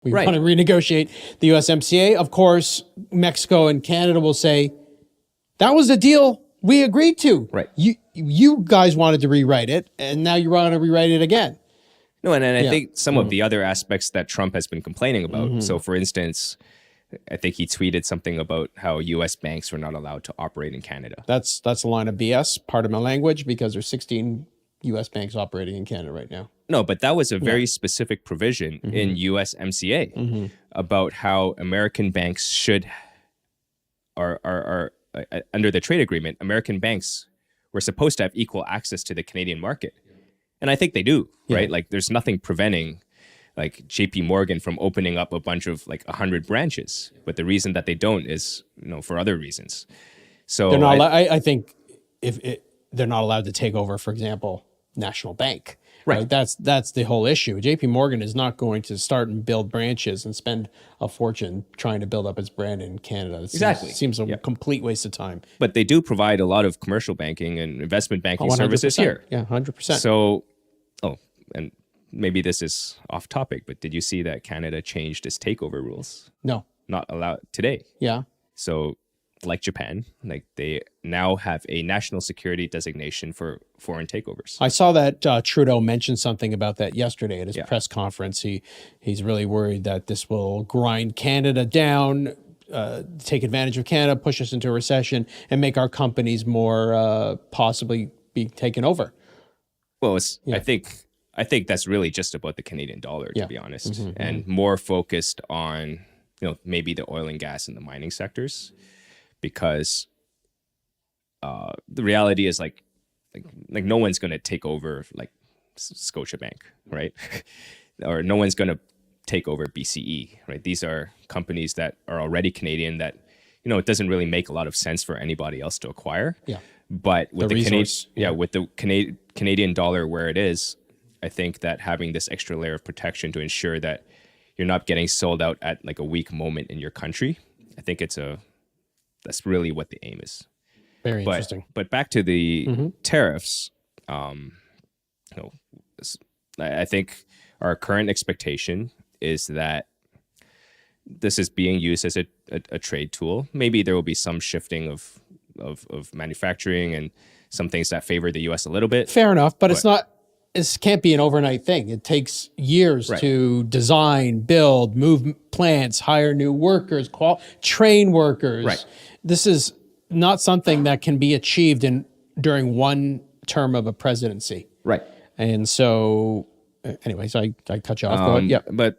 We Right. want to renegotiate the USMCA. Of course, Mexico and Canada will say, that was the deal we agreed to. Right. You guys wanted to rewrite it, and now you want to rewrite it again. No, and I Yeah. think some of the other aspects that Trump has been complaining about. So, for instance, I think he tweeted something about how U.S. banks were not allowed to operate in Canada. That's a line of BS, pardon my language, because there's 16 U.S. banks operating in Canada right now. No, but that was a very specific provision in USMCA about how American banks should are under the trade agreement. American banks were supposed to have equal access to the Canadian market, and I think they do. Right? Like, there's nothing preventing like JP Morgan from opening up a bunch of like 100 branches, but the reason that they don't is for other reasons. So They're not. I think they're not allowed to take over, for example, National Bank. Right. That's the whole issue. JP Morgan is not going to start and build branches and spend a fortune trying to build up its brand in Canada. Seems a complete waste of time. But they do provide a lot of commercial banking and investment banking services here. Yeah, 100%. So, and maybe this is off topic, but did you see that Canada changed its takeover rules? No. Not allowed today. Yeah. So, like Japan, like they now have a national security designation for foreign takeovers. I saw that Trudeau mentioned something about that yesterday at his press conference. He's really worried that this will grind Canada down, take advantage of Canada, push us into a recession, and make our companies more possibly be taken over. Well, I think that's really just about the Canadian dollar, to be honest, and more focused on maybe the oil and gas and the mining sectors. Because the reality is like no one's going to take over like Scotiabank, right? Or no one's going to take over BCE, right? These are companies that are already Canadian that, it doesn't really make a lot of sense for anybody else to acquire. Yeah. But with with the Canadian dollar where it is, I think that having this extra layer of protection to ensure that you're not getting sold out at like a weak moment in your country, I think that's really what the aim is. Very interesting. But back to the tariffs, I think our current expectation is that this is being used as a trade tool. Maybe there will be some shifting of manufacturing and some things that favor the U.S. a little bit. Fair enough, but it's not. This can't be an overnight thing. It takes years to design, build, move plants, hire new workers, train workers. Right. This is not something that can be achieved during one term of a presidency. Right. And so, anyways, I cut you off. Go ahead. Yeah. But